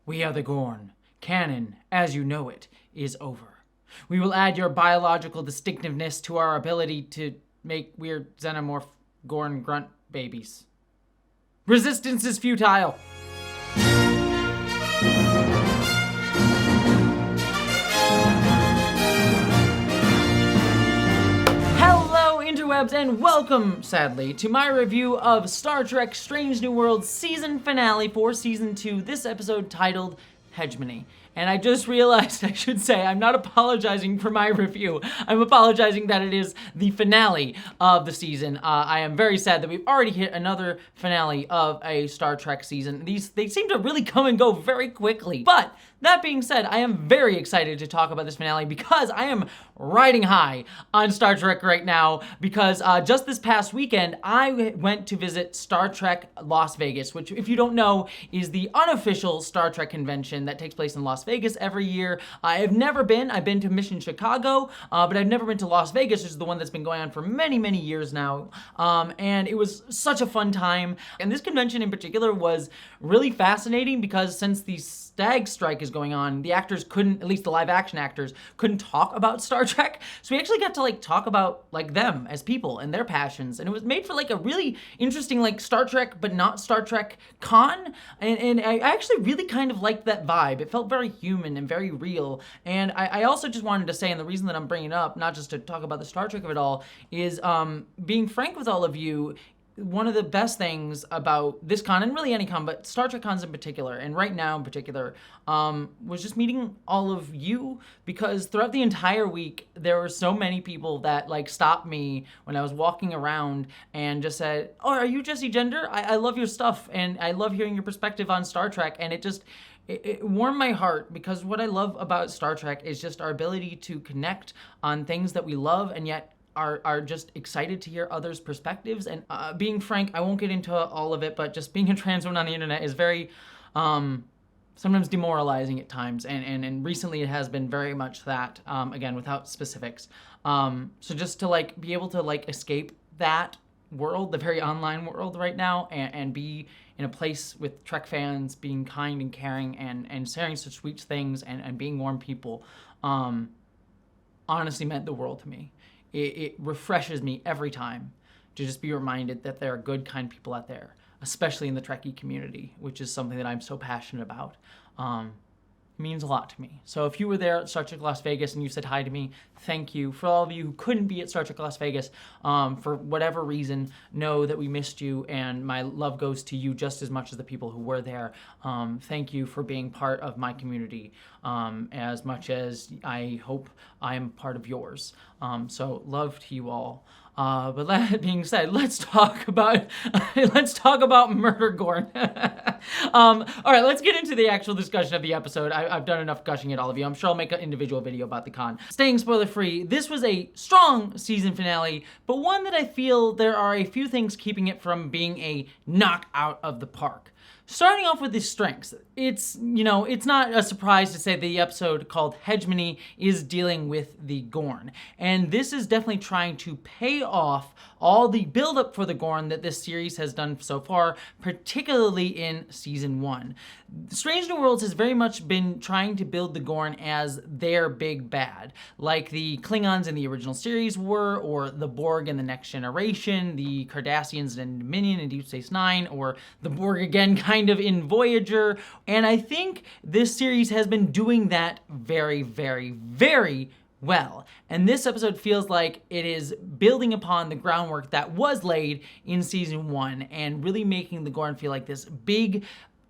We are the Gorn. Canon, as you know it, is over. We will add your biological distinctiveness to our ability to make weird xenomorph Gorn grunt babies. Resistance is futile. Hello, interwebs, and welcome, sadly, to my review of Star Trek Strange New Worlds season finale for season 2, this episode titled Hegemony. And I just realized I should say I'm not apologizing for my review. I'm apologizing that it is the finale of the season. I am very sad that we've already hit another finale of a Star Trek season. They seem to really come and go very quickly. But that being said, I am very excited to talk about this finale because I am riding high on Star Trek right now because just this past weekend, I went to visit Star Trek Las Vegas, which, if you don't know, is the unofficial Star Trek convention that takes place in Las Vegas every year. I have never been. I've been to Mission Chicago, but I've never been to Las Vegas, which is the one that's been going on for many, many years now. And it was such a fun time. And this convention in particular was really fascinating because since the SAG strike is going on, the actors couldn't, at least the live action actors, couldn't talk about Star Trek. So we actually got to talk about them as people and their passions. And it was made for a really interesting Star Trek but not Star Trek con. And I actually really kind of liked that vibe. It felt very human and very real. And I also just wanted to say, and the reason that I'm bringing it up, not just to talk about the Star Trek of it all, is being frank with all of you. One of the best things about this con, and really any con, but Star Trek cons in particular, and right now in particular, was just meeting all of you, because throughout the entire week, there were so many people that stopped me when I was walking around and just said, "Oh, are you Jesse Gender? I love your stuff, and I love hearing your perspective on Star Trek," and it warmed my heart, because what I love about Star Trek is just our ability to connect on things that we love, and yet are just excited to hear others' perspectives. And being frank, I won't get into all of it, but just being a trans woman on the internet is very sometimes demoralizing at times, and recently it has been very much that, again, without specifics. So just to be able to escape that world, the very online world right now, and be in a place with Trek fans being kind and caring and sharing such sweet things and being warm people, honestly meant the world to me. It refreshes me every time to just be reminded that there are good, kind people out there, especially in the Trekkie community, which is something that I'm so passionate about. It means a lot to me. So if you were there at Star Trek Las Vegas and you said hi to me, thank you. For all of you who couldn't be at Star Trek Las Vegas, for whatever reason, know that we missed you, and my love goes to you just as much as the people who were there. Thank you for being part of my community, as much as I hope I am part of yours. So love to you all. But that being said, let's talk about Murder Gorn. All right, let's get into the actual discussion of the episode. I've done enough gushing at all of you. I'm sure I'll make an individual video about the con. Staying spoiler free, this was a strong season finale, but one that I feel there are a few things keeping it from being a knockout of the park. Starting off with the strengths, it's not a surprise to say the episode called Hegemony is dealing with the Gorn. And this is definitely trying to pay off all the buildup for the Gorn that this series has done so far, particularly in season 1. Strange New Worlds has very much been trying to build the Gorn as their big bad, like the Klingons in the original series were, or the Borg in the Next Generation, the Cardassians in Dominion in Deep Space Nine, or the Borg again kind of in Voyager. And I think this series has been doing that very, very, very well. And this episode feels like it is building upon the groundwork that was laid in season 1 and really making the Gorn feel like this big,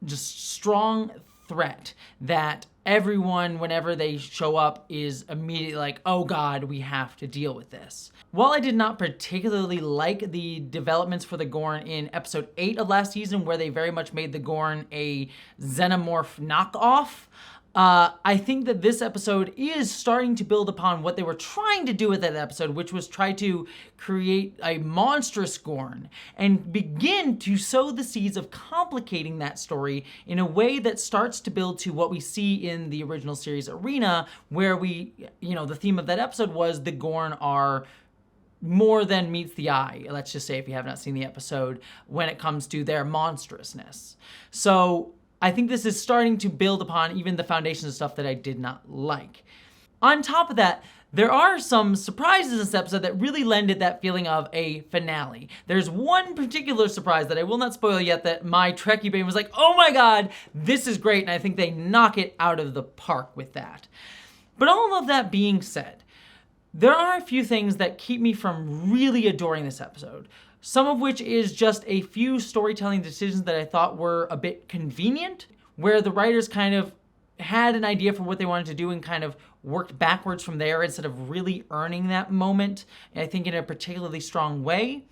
just strong threat that everyone, whenever they show up, is immediately like, oh God, we have to deal with this. While I did not particularly like the developments for the Gorn in episode 8 of last season, where they very much made the Gorn a Xenomorph knockoff, I think that this episode is starting to build upon what they were trying to do with that episode, which was try to create a monstrous Gorn and begin to sow the seeds of complicating that story in a way that starts to build to what we see in the original series Arena, where the theme of that episode was the Gorn are more than meets the eye, let's just say, if you have not seen the episode, when it comes to their monstrousness. So I think this is starting to build upon even the foundations of stuff that I did not like. On top of that, there are some surprises in this episode that really lend it that feeling of a finale. There's one particular surprise that I will not spoil yet that my Trekkie brain was like, oh my god, this is great, and I think they knock it out of the park with that. But all of that being said, there are a few things that keep me from really adoring this episode. Some of which is just a few storytelling decisions that I thought were a bit convenient, where the writers kind of had an idea for what they wanted to do and kind of worked backwards from there instead of really earning that moment, I think in a particularly strong way,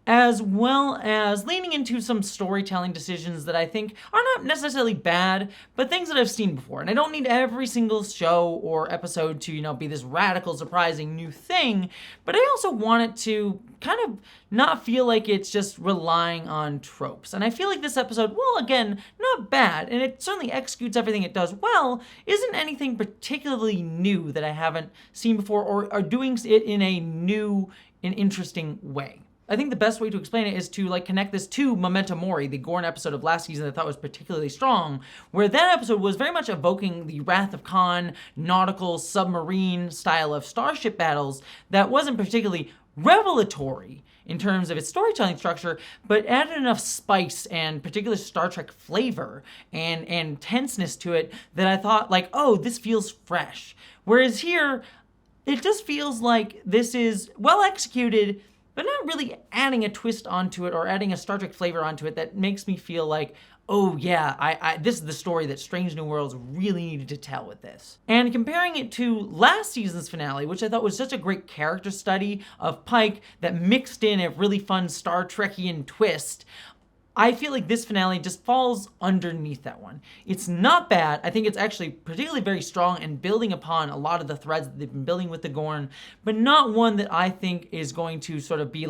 as well as leaning into some storytelling decisions that I think are not necessarily bad, but things that I've seen before. And I don't need every single show or episode to, be this radical, surprising new thing, but I also want it to kind of not feel like it's just relying on tropes. And I feel like this episode, well, again, not bad, and it certainly executes everything it does well, isn't anything particularly new that I haven't seen before or are doing it in a new and interesting way. I think the best way to explain it is to connect this to Memento Mori, the Gorn episode of last season that I thought was particularly strong, where that episode was very much evoking the Wrath of Khan, nautical, submarine style of starship battles that wasn't particularly revelatory in terms of its storytelling structure, but added enough spice and particular Star Trek flavor and tenseness to it that I thought oh, this feels fresh. Whereas here, it just feels like this is well executed, but not really adding a twist onto it or adding a Star Trek flavor onto it that makes me feel like, oh yeah, this is the story that Strange New Worlds really needed to tell with this. And comparing it to last season's finale, which I thought was such a great character study of Pike that mixed in a really fun Star Trekian twist, I feel like this finale just falls underneath that one. It's not bad. I think it's actually particularly very strong and building upon a lot of the threads that they've been building with the Gorn, but not one that I think is going to sort of be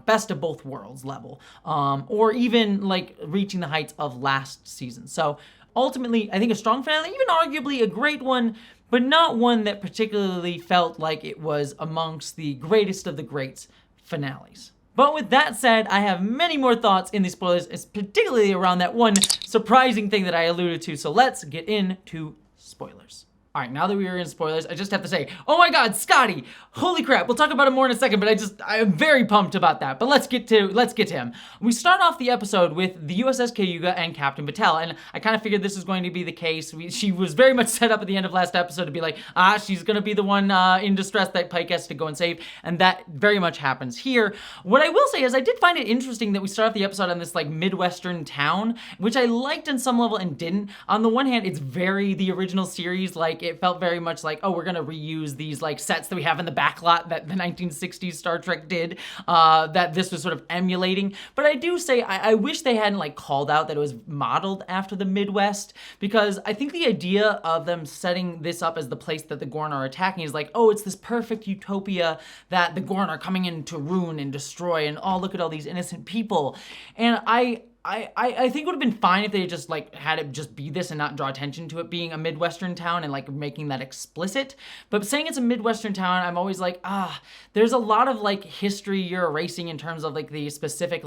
best of both worlds level, or even reaching the heights of last season. So ultimately, I think a strong finale, even arguably a great one, but not one that particularly felt like it was amongst the greatest of the greats finales. But with that said, I have many more thoughts in these spoilers, particularly around that one surprising thing that I alluded to. So let's get into spoilers. All right, now that we are in spoilers, I just have to say, oh my god, Scotty! Holy crap, we'll talk about him more in a second, but I am very pumped about that. But let's get to him. We start off the episode with the USS Cayuga and Captain Batel, and I kind of figured this was going to be the case. She was very much set up at the end of last episode to be like, she's gonna be the one in distress that Pike has to go and save, and that very much happens here. What I will say is I did find it interesting that we start off the episode on this Midwestern town, which I liked on some level and didn't. On the one hand, it's very the original series, it felt very much like, oh, we're gonna reuse these sets that we have in the backlot that the 1960s Star Trek did, that this was sort of emulating. But I do say, I wish they hadn't called out that it was modeled after the Midwest, because I think the idea of them setting this up as the place that the Gorn are attacking is oh, it's this perfect utopia that the Gorn are coming in to ruin and destroy, and oh, look at all these innocent people. And I think it would have been fine if they just had it just be this and not draw attention to it being a Midwestern town and making that explicit. But saying it's a Midwestern town, I'm always there's a lot of history you're erasing in terms of the specific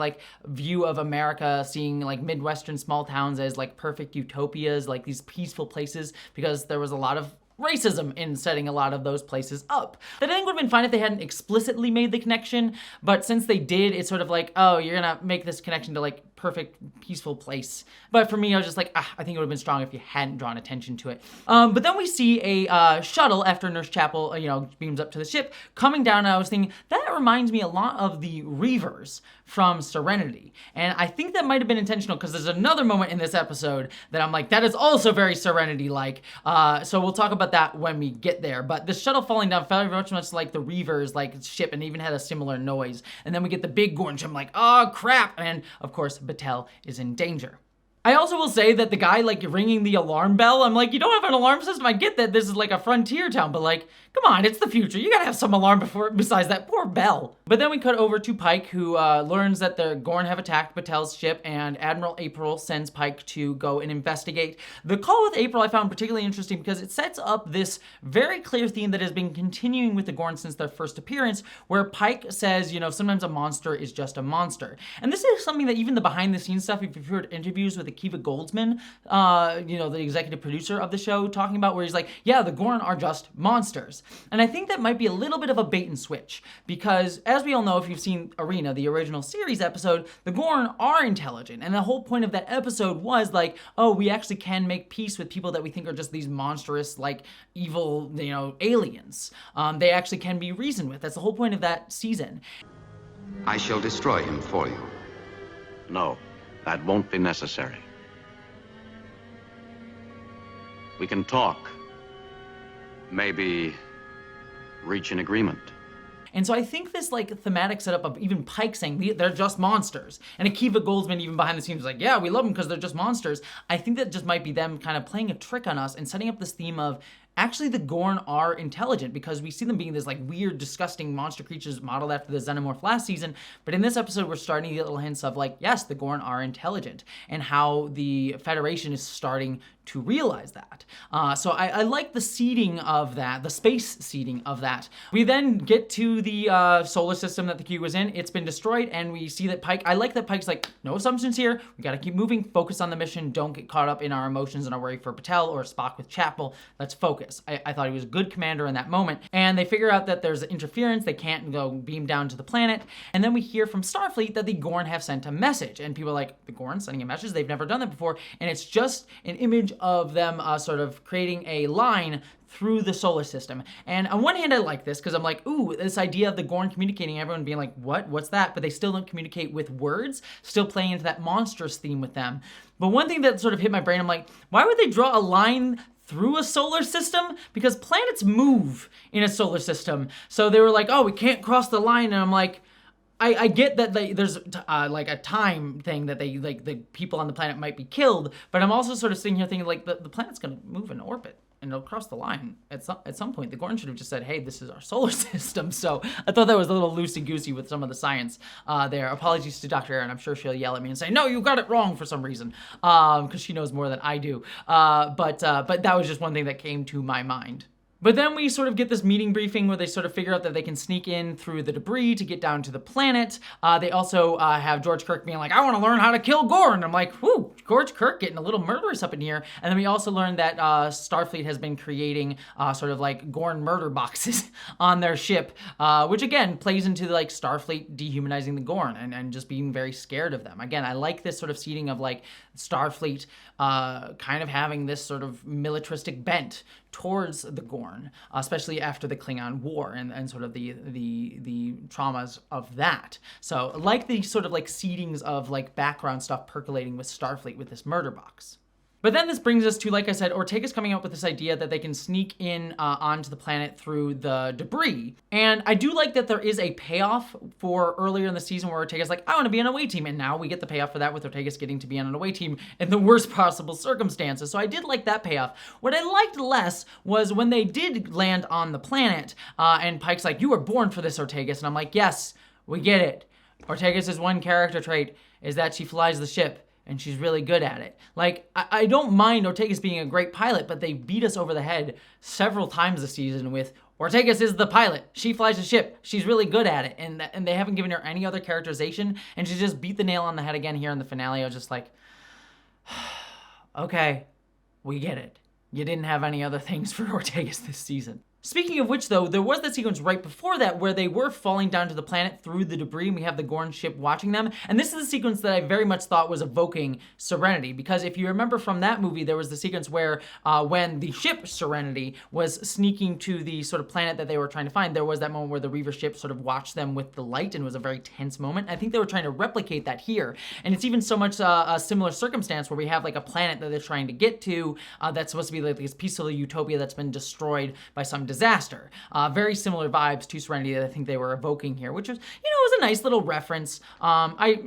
view of America, seeing Midwestern small towns as perfect utopias, these peaceful places, because there was a lot of racism in setting a lot of those places up. That I think would have been fine if they hadn't explicitly made the connection, but since they did, it's sort of oh, you're gonna make this connection to perfect, peaceful place. But for me, I was just I think it would have been strong if you hadn't drawn attention to it. But then we see a shuttle after Nurse Chapel, beams up to the ship, coming down, and I was thinking, that reminds me a lot of the Reavers from Serenity. And I think that might have been intentional, because there's another moment in this episode that I'm that is also very Serenity-like. So we'll talk about that when we get there. But the shuttle falling down felt very much like the Reavers ship, and even had a similar noise. And then we get the big Gorn ship, I'm oh crap! And of course, Batel is in danger. I also will say that the guy ringing the alarm bell, I'm you don't have an alarm system. I get that this is a frontier town, but come on, it's the future. You gotta have some alarm besides that poor bell. But then we cut over to Pike, who learns that the Gorn have attacked Batel's ship, and Admiral April sends Pike to go and investigate. The call with April I found particularly interesting because it sets up this very clear theme that has been continuing with the Gorn since their first appearance, where Pike says, sometimes a monster is just a monster. And this is something that even the behind the scenes stuff, if you've heard interviews with the Akiva Goldsman, the executive producer of the show, talking about, where he's like, yeah, the Gorn are just monsters. And I think that might be a little bit of a bait and switch, because as we all know, if you've seen Arena, the original series episode, the Gorn are intelligent. And the whole point of that episode was like, oh, we actually can make peace with people that we think are just these monstrous, like, evil, aliens. They actually can be reasoned with. That's the whole point of that season. I shall destroy him for you. No, that won't be necessary. We can talk. Maybe reach an agreement. And so I think this like thematic setup of even Pike saying they're just monsters, and Akiva Goldsman even behind the scenes was like, yeah, we love them because they're just monsters. I think that just might be them kind of playing a trick on us and setting up this theme of actually the Gorn are intelligent, because we see them being this like weird, disgusting monster creatures modeled after the Xenomorph last season. But in this episode, we're starting to get little hints of like, yes, the Gorn are intelligent, and how the Federation is starting to realize that. So I like the seeding of that, the space seeding of that. We then get to the solar system that the Q was in. It's been destroyed, and we see that Pike, I like that Pike's like, no assumptions here. We gotta keep moving, focus on the mission, don't get caught up in our emotions and our worry for Patel or Spock with Chapel. Let's focus. I thought he was a good commander in that moment. And they figure out that there's interference, they can't go beam down to the planet. And then we hear from Starfleet that the Gorn have sent a message. And people are like, the Gorn sending a message? They've never done that before. And it's just an image of them sort of creating a line through the solar system. And on one hand, I like this, because I'm like, ooh, this idea of the Gorn communicating, everyone being like, what? What's that? But they still don't communicate with words, still playing into that monstrous theme with them. But one thing that sort of hit my brain, I'm like, why would they draw a line through a solar system? Because planets move in a solar system. So they were like, oh, we can't cross the line. And I'm like, I get that there's like a time thing that they, like, the people on the planet might be killed, but I'm also sort of sitting here thinking like the planet's gonna move in orbit and it'll cross the line at some point. The Gorn should have just said, hey, this is our solar system. So I thought that was a little loosey-goosey with some of the science there. Apologies to Dr. Erin. I'm sure she'll yell at me and say, no, you got it wrong for some reason, because she knows more than I do. But that was just one thing that came to my mind. But then we sort of get this meeting briefing where they sort of figure out that they can sneak in through the debris to get down to the planet. They also have George Kirk being like, I want to learn how to kill Gorn. I'm like, whoo, George Kirk getting a little murderous up in here. And then we also learned that Starfleet has been creating sort of like Gorn murder boxes on their ship, which again plays into like Starfleet dehumanizing the Gorn and just being very scared of them. Again, I like this sort of seeding of like Starfleet kind of having this sort of militaristic bent towards the Gorn, especially after the Klingon War and sort of the traumas of that. So I like the sort of like seedings of like background stuff percolating with Starfleet with this murder box. But then this brings us to, like I said, Ortega's coming up with this idea that they can sneak in onto the planet through the debris. And I do like that there is a payoff for earlier in the season where Ortega's like, I want to be on an away team. And now we get the payoff for that with Ortega's getting to be on an away team in the worst possible circumstances. So I did like that payoff. What I liked less was when they did land on the planet and Pike's like, you were born for this, Ortegas. And I'm like, yes, we get it. Ortegas' one character trait is that she flies the ship. And she's really good at it. Like, I don't mind Ortegas being a great pilot, but they beat us over the head several times this season with, Ortegas is the pilot. She flies the ship. She's really good at it. And they haven't given her any other characterization. And she just beat the nail on the head again here in the finale. I was just like, okay, we get it. You didn't have any other things for Ortegas this season. Speaking of which, though, there was that sequence right before that where they were falling down to the planet through the debris, and we have the Gorn ship watching them. And this is a sequence that I very much thought was evoking Serenity, because if you remember from that movie, there was the sequence where when the ship Serenity was sneaking to the sort of planet that they were trying to find, there was that moment where the Reaver ship sort of watched them with the light, and it was a very tense moment. I think they were trying to replicate that here. And it's even so much a similar circumstance where we have like a planet that they're trying to get to that's supposed to be like this peaceful utopia that's been destroyed by some disaster. Very similar vibes to Serenity that I think they were evoking here, which was, was a nice little reference. I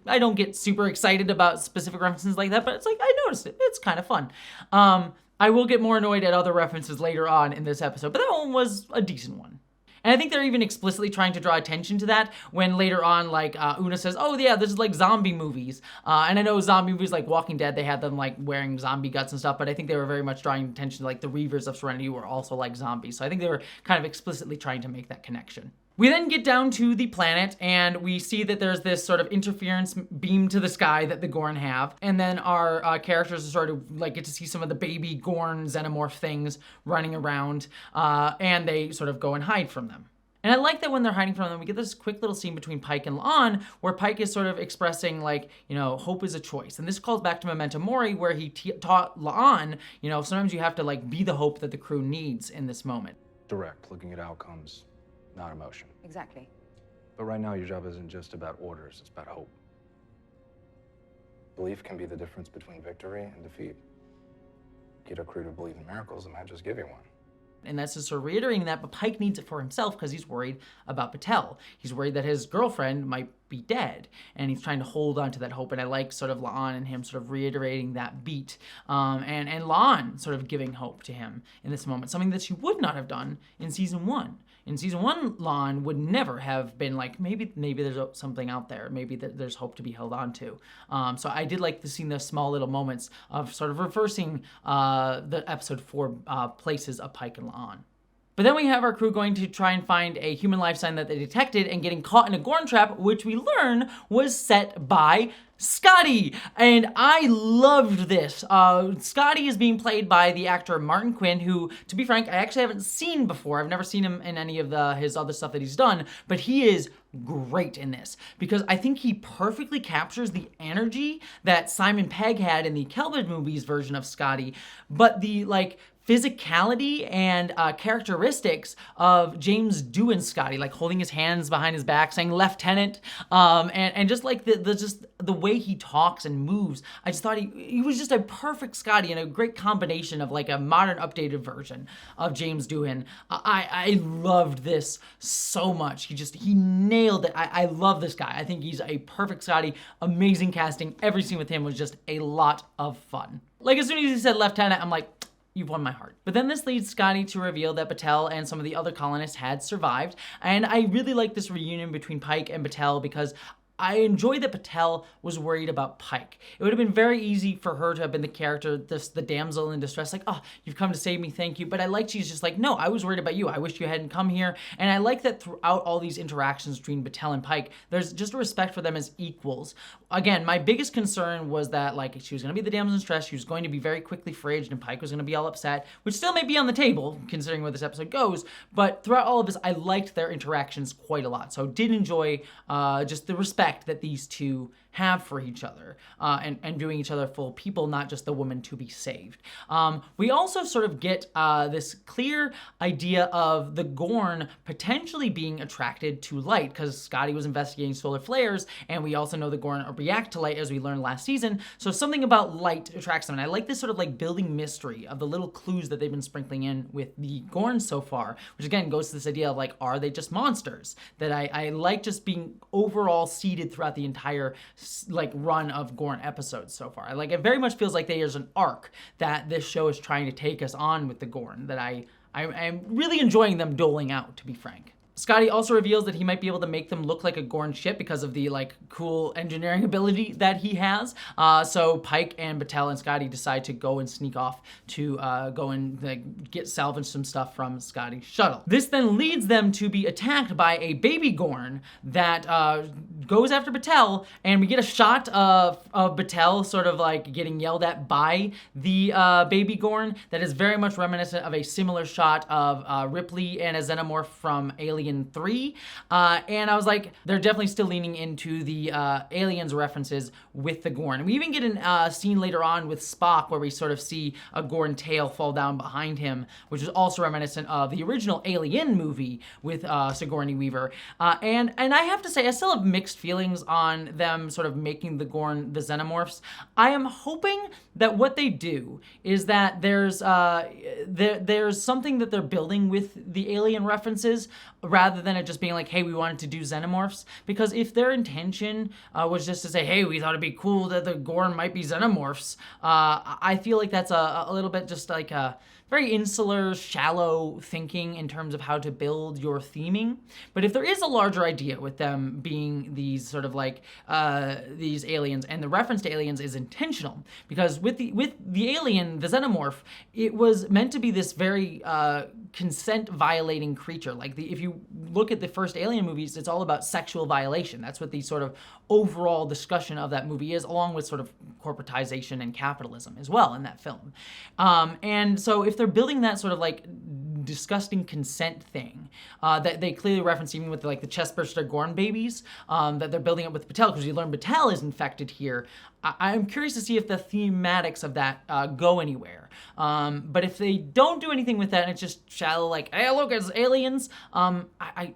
don't get super excited about specific references like that, but it's like, I noticed it. It's kind of fun. I will get more annoyed at other references later on in this episode, but that one was a decent one. And I think they're even explicitly trying to draw attention to that when later on, like, Una says, oh yeah, this is like zombie movies. And I know zombie movies like Walking Dead, they had them like wearing zombie guts and stuff, but I think they were very much drawing attention to like the Reavers of Serenity were also like zombies. So I think they were kind of explicitly trying to make that connection. We then get down to the planet, and we see that there's this sort of interference beam to the sky that the Gorn have, and then our characters sort of like get to see some of the baby Gorn Xenomorph things running around, and they sort of go and hide from them. And I like that when they're hiding from them, we get this quick little scene between Pike and La'an, where Pike is sort of expressing, like, you know, hope is a choice. And this calls back to Memento Mori, where he taught La'an, you know, sometimes you have to, like, be the hope that the crew needs in this moment. Direct, looking at outcomes, not emotion. Exactly. But right now, your job isn't just about orders, it's about hope. Belief can be the difference between victory and defeat. Get a crew to believe in miracles, and might just give you one. And that's just sort of reiterating that, but Pike needs it for himself because he's worried about Batel. He's worried that his girlfriend might be dead, and he's trying to hold on to that hope. And I like sort of La'an and him sort of reiterating that beat, and La'an sort of giving hope to him in this moment, something that she would not have done in season 1. In season 1, La'an would never have been like, maybe there's something out there, maybe there's hope to be held on to. So I did like seeing those small little moments of sort of reversing the episode 4 places of Pike and La'an. But then we have our crew going to try and find a human life sign that they detected and getting caught in a Gorn trap, which we learn was set by Scotty. And I loved this. Scotty is being played by the actor Martin Quinn, who, to be frank, I actually haven't seen before. I've never seen him in any of his other stuff that he's done, but he is great in this because I think he perfectly captures the energy that Simon Pegg had in the Kelvin movies version of Scotty, but the, like, physicality and characteristics of James Doohan Scotty, like holding his hands behind his back, saying "Lieutenant," and just like the way he talks and moves. I just thought he was just a perfect Scotty and a great combination of like a modern, updated version of James Doohan. I loved this so much. He nailed it. I love this guy. I think he's a perfect Scotty. Amazing casting. Every scene with him was just a lot of fun. Like as soon as he said "Lieutenant," I'm like, you've won my heart. But then this leads Scotty to reveal that Batel and some of the other colonists had survived. And I really like this reunion between Pike and Batel because I enjoy that Batel was worried about Pike. It would have been very easy for her to have been the character, the damsel in distress, like, oh, you've come to save me, thank you. But I like she's just like, no, I was worried about you. I wish you hadn't come here. And I like that throughout all these interactions between Batel and Pike, there's just a respect for them as equals. Again, my biggest concern was that, like, she was going to be the damsel in distress, she was going to be very quickly fraged, and Pike was going to be all upset, which still may be on the table, considering where this episode goes. But throughout all of this, I liked their interactions quite a lot. So did enjoy just the respect that these two have for each other, and viewing each other full people, not just the woman to be saved. We also sort of get this clear idea of the Gorn potentially being attracted to light, because Scotty was investigating solar flares, and we also know the Gorn react to light, as we learned last season, so something about light attracts them. And I like this sort of like building mystery of the little clues that they've been sprinkling in with the Gorn so far, which again goes to this idea of like, are they just monsters? That I like just being overall seeded throughout the entire like run of Gorn episodes so far. Like, it very much feels like there's an arc that this show is trying to take us on with the Gorn that I'm really enjoying them doling out, to be frank. Scotty also reveals that he might be able to make them look like a Gorn ship because of the like cool engineering ability that he has. So Pike and Batel and Scotty decide to go and sneak off to go and like, get salvage some stuff from Scotty's shuttle. This then leads them to be attacked by a baby Gorn that goes after Batel, and we get a shot of Batel sort of like getting yelled at by the baby Gorn that is very much reminiscent of a similar shot of Ripley and a Xenomorph from Alien 3, and I was like, they're definitely still leaning into the Aliens references with the Gorn. And we even get a scene later on with Spock where we sort of see a Gorn tail fall down behind him, which is also reminiscent of the original Alien movie with Sigourney Weaver. And I have to say, I still have mixed feelings on them sort of making the Gorn the Xenomorphs. I am hoping that what they do is that there's something that they're building with the Alien references, rather than it just being like, hey, we wanted to do Xenomorphs. Because if their intention was just to say, hey, we thought it'd be cool that the Gorn might be Xenomorphs, I feel like that's a little bit just like a very insular, shallow thinking in terms of how to build your theming. But if there is a larger idea with them being these sort of like these aliens, and the reference to aliens is intentional, because with the alien, the Xenomorph, it was meant to be this very consent violating creature. Like if you look at the first Alien movies, it's all about sexual violation. That's what the sort of overall discussion of that movie is, along with sort of corporatization and capitalism as well in that film. And so if they're building that sort of like disgusting consent thing that they clearly reference even with like the chestburster Gorn babies that they're building up with Patel, because you learn Patel is infected here. I'm curious to see if the thematics of that go anywhere. But if they don't do anything with that and it's just shallow, like, hey, look, it's aliens, I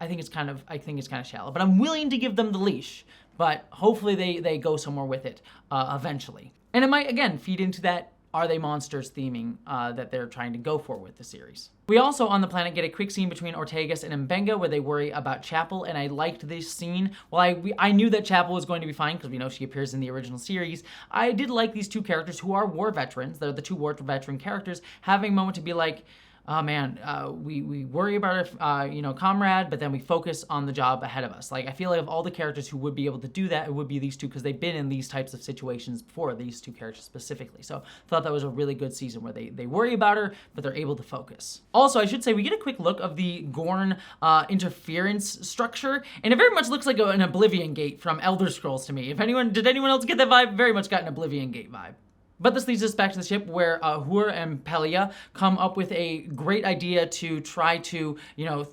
think it's kind of shallow. But I'm willing to give them the leash. But hopefully they go somewhere with it eventually. And it might, again, feed into that are they monsters theming that they're trying to go for with the series. We also, on the planet, get a quick scene between Ortegas and Mbenga where they worry about Chapel, and I liked this scene. While I knew that Chapel was going to be fine because we know she appears in the original series, I did like these two characters who are war veterans. They're the two war veteran characters having a moment to be like, oh man, we worry about our, comrade, but then we focus on the job ahead of us. Like, I feel like of all the characters who would be able to do that, it would be these two, because they've been in these types of situations before, these two characters specifically. So I thought that was a really good season where they worry about her, but they're able to focus. Also, I should say, we get a quick look of the Gorn interference structure, and it very much looks like an Oblivion Gate from Elder Scrolls to me. Did anyone else get that vibe? Very much got an Oblivion Gate vibe. But this leads us back to the ship where Hur and Pelia come up with a great idea to try to,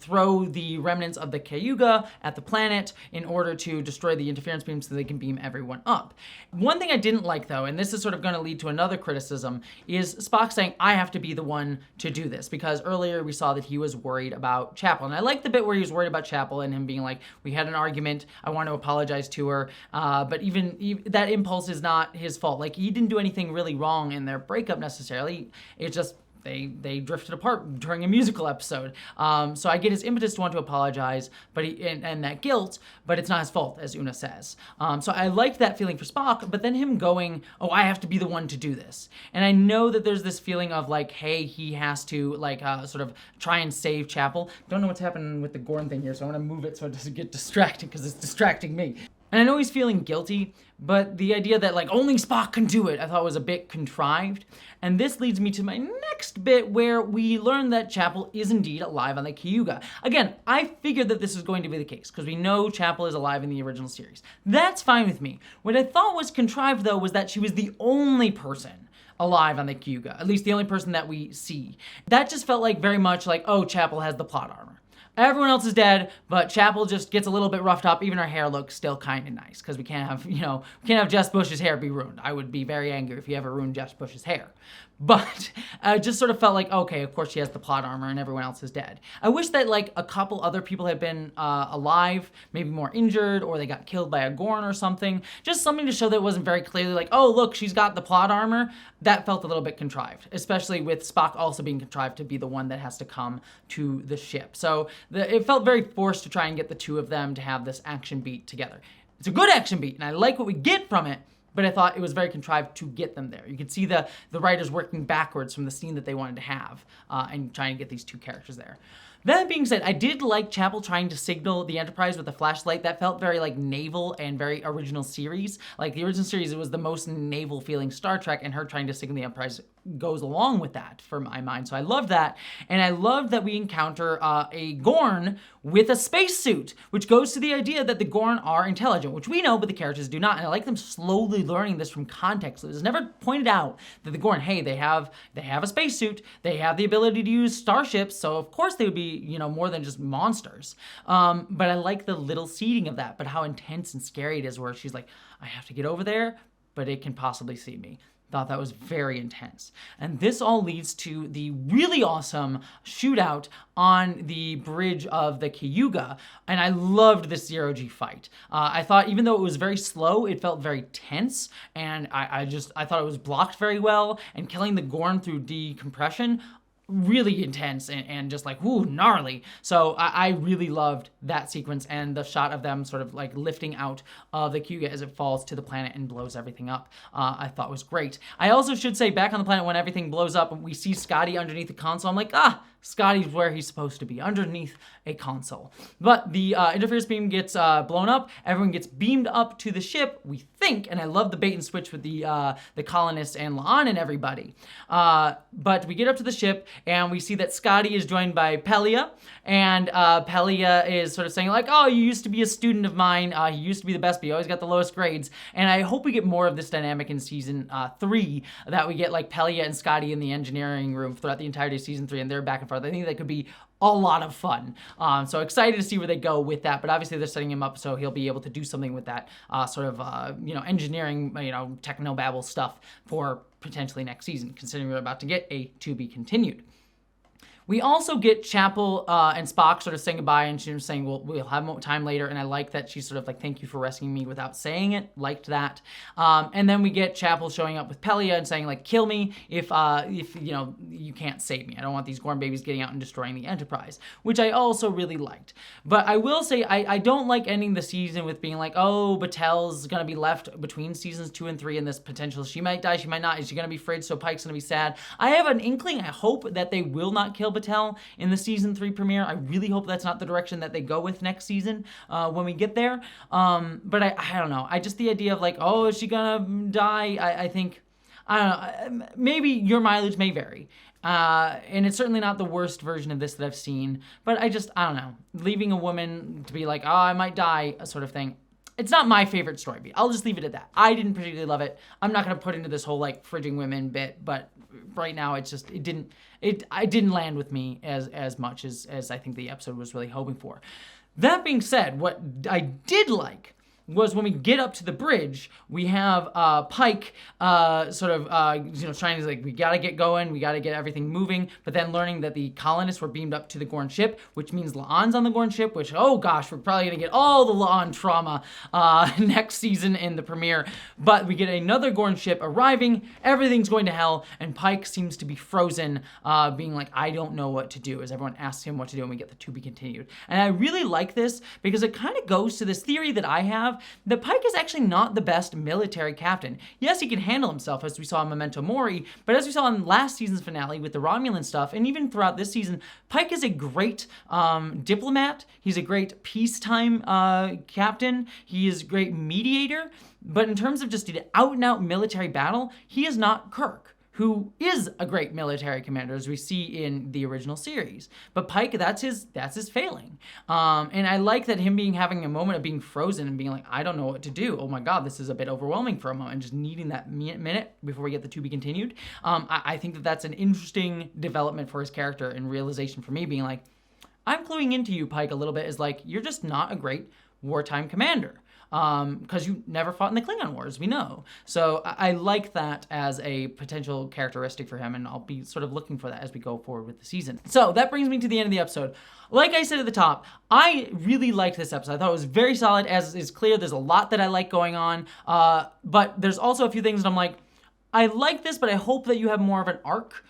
throw the remnants of the Cayuga at the planet in order to destroy the interference beam so they can beam everyone up. One thing I didn't like, though, and this is sort of going to lead to another criticism, is Spock saying, I have to be the one to do this, because earlier we saw that he was worried about Chapel. And I like the bit where he was worried about Chapel and him being like, we had an argument, I want to apologize to her, but even that impulse is not his fault. Like, he didn't do anything really wrong in their breakup necessarily. It's just they drifted apart during a musical episode. So I get his impetus to want to apologize, but and that guilt, but it's not his fault, as Una says. So I liked that feeling for Spock, but then him going, oh, I have to be the one to do this. And I know that there's this feeling of like, hey, he has to sort of try and save Chapel. Don't know what's happening with the Gorn thing here, so I'm gonna move it so it doesn't get distracting, because it's distracting me. And I know he's feeling guilty, but the idea that only Spock can do it, I thought was a bit contrived. And this leads me to my next bit where we learn that Chapel is indeed alive on the Cayuga. Again, I figured that this was going to be the case because we know Chapel is alive in the original series. That's fine with me. What I thought was contrived, though, was that she was the only person alive on the Cayuga, at least the only person that we see. That just felt very much like, oh, Chapel has the plot armor. Everyone else is dead, but Chapel just gets a little bit roughed up. Even her hair looks still kind of nice, because we can't have Jess Bush's hair be ruined. I would be very angry if you ever ruined Jess Bush's hair. But I just sort of felt like, okay, of course she has the plot armor and everyone else is dead. I wish that a couple other people had been alive, maybe more injured, or they got killed by a Gorn or something. Just something to show that it wasn't very clearly oh, look, she's got the plot armor. That felt a little bit contrived, especially with Spock also being contrived to be the one that has to come to the ship. So it felt very forced to try and get the two of them to have this action beat together. It's a good action beat, and I like what we get from it, but I thought it was very contrived to get them there. You could see the writers working backwards from the scene that they wanted to have and trying to get these two characters there. That being said, I did like Chapel trying to signal the Enterprise with a flashlight. That felt very naval and very original series. The original series, it was the most naval feeling Star Trek, and her trying to signal the Enterprise goes along with that for my mind. So I loved that. And I loved that we encounter a Gorn with a spacesuit, which goes to the idea that the Gorn are intelligent, which we know, but the characters do not. And I like them slowly learning this from context. It was never pointed out that the Gorn, hey, they have a spacesuit, they have the ability to use starships, so of course they would be, more than just monsters. But I like the little seeding of that, but how intense and scary it is where she's like, I have to get over there, but it can possibly see me. Thought that was very intense. And this all leads to the really awesome shootout on the bridge of the Cayuga. And I loved this zero-G fight. I thought even though it was very slow, it felt very tense. And I thought it was blocked very well. And killing the Gorn through decompression, really intense and just ooh, gnarly. So I really loved that sequence and the shot of them sort of lifting out of the Cayuga as it falls to the planet and blows everything up. I thought was great. I also should say, back on the planet when everything blows up and we see Scotty underneath the console, I'm like, Scotty's where he's supposed to be, underneath a console. But the interference beam gets blown up. Everyone gets beamed up to the ship, we think, and I love the bait and switch with the colonists and La'an and everybody. But we get up to the ship, and we see that Scotty is joined by Pelia, and Pelia is sort of saying like, oh, you used to be a student of mine. He used to be the best, but he always got the lowest grades. And I hope we get more of this dynamic in season 3, that we get like Pelia and Scotty in the engineering room throughout the entirety of season 3, and they're back and forth. I think that could be a lot of fun. So excited to see where they go with that, but obviously they're setting him up so he'll be able to do something with that sort of, engineering, techno-babble stuff for potentially next season, considering we're about to get a to be continued. We also get Chapel and Spock sort of saying goodbye, and she's saying, we'll have more time later, and I like that she's sort of like, thank you for rescuing me without saying it. Liked that. And then we get Chapel showing up with Pelia and saying like, kill me if you can't save me. I don't want these Gorn babies getting out and destroying the Enterprise, which I also really liked. But I will say, I don't like ending the season with being like, oh, Batel's gonna be left between seasons 2 and 3 in this potential. She might die, she might not. Is she gonna be fridged, so Pike's gonna be sad? I have an inkling, I hope that they will not kill Batel in the season 3 premiere. I really hope that's not the direction that they go with next season when we get there. But I don't know. The idea of like, oh, is she gonna die? I think, I don't know. Maybe your mileage may vary. And it's certainly not the worst version of this that I've seen. But I don't know. Leaving a woman to be like, oh, I might die, sort of thing. It's not my favorite story beat. I'll just leave it at that. I didn't particularly love it. I'm not going to put into this whole like fridging women bit, but right now it didn't land with me as much as I think the episode was really hoping for. That being said, what I did like was when we get up to the bridge, we have Pike trying to like, we gotta get going, we gotta get everything moving, but then learning that the colonists were beamed up to the Gorn ship, which means La'an's on the Gorn ship, which, oh gosh, we're probably gonna get all the La'an trauma next season in the premiere. But we get another Gorn ship arriving, everything's going to hell, and Pike seems to be frozen, being like, I don't know what to do, as everyone asks him what to do, and we get the to be continued. And I really like this because it kind of goes to this theory that I have, that Pike is actually not the best military captain. Yes, he can handle himself, as we saw in Memento Mori, but as we saw in last season's finale with the Romulan stuff, and even throughout this season, Pike is a great diplomat. He's a great peacetime captain. He is a great mediator. But in terms of just an out-and-out military battle, he is not Kirk, who is a great military commander, as we see in the original series. But Pike, that's his failing. And I like that him having a moment of being frozen and being like, I don't know what to do. Oh my God, this is a bit overwhelming for a moment, just needing that minute before we get the to be continued. I think that that's an interesting development for his character and realization for me, being like, I'm cluing into you, Pike, a little bit, as like, you're just not a great wartime commander. Because you never fought in the Klingon Wars, we know. So I like that as a potential characteristic for him, and I'll be sort of looking for that as we go forward with the season. So that brings me to the end of the episode. Like I said at the top, I really liked this episode. I thought it was very solid. As is clear, there's a lot that I like going on, but there's also a few things that I'm like, I like this, but I hope that you have more of an arc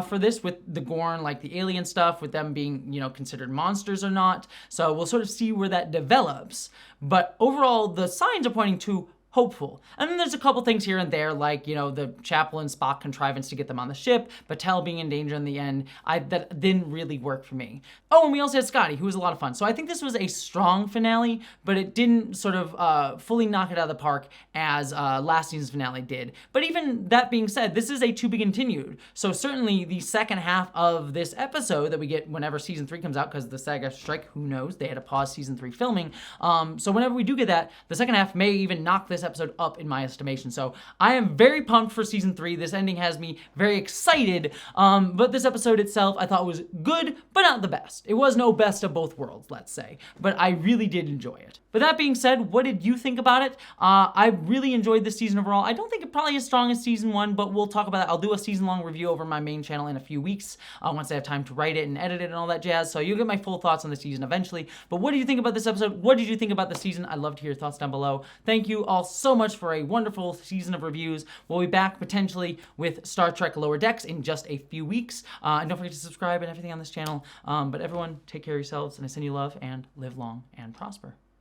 for this with the Gorn, like the alien stuff, with them being, considered monsters or not. So we'll sort of see where that develops. But overall, the signs are pointing to hopeful. And then there's a couple things here and there, like, the Chapel and Spock contrivance to get them on the ship, Batel being in danger in the end, that didn't really work for me. Oh, and we also had Scotty, who was a lot of fun. So I think this was a strong finale, but it didn't sort of fully knock it out of the park as last season's finale did. But even that being said, this is a to be continued. So certainly the second half of this episode that we get whenever season 3 comes out, because the SAG-AFTRA strike, who knows, they had to pause season 3 filming. So whenever we do get that, the second half may even knock this episode up in my estimation. So I am very pumped for season 3. This ending has me very excited. But this episode itself I thought was good, but not the best. It was no best of both worlds, let's say. But I really did enjoy it. But that being said, what did you think about it? I really enjoyed this season overall. I don't think it probably as strong as season 1, but we'll talk about that. I'll do a season-long review over my main channel in a few weeks, once I have time to write it and edit it and all that jazz. So you'll get my full thoughts on the season eventually. But what did you think about this episode? What did you think about the season? I'd love to hear your thoughts down below. Thank you all so much for a wonderful season of reviews. We'll be back potentially with Star Trek Lower Decks in just a few weeks. And don't forget to subscribe and everything on this channel. But everyone, take care of yourselves, and I send you love, and live long and prosper.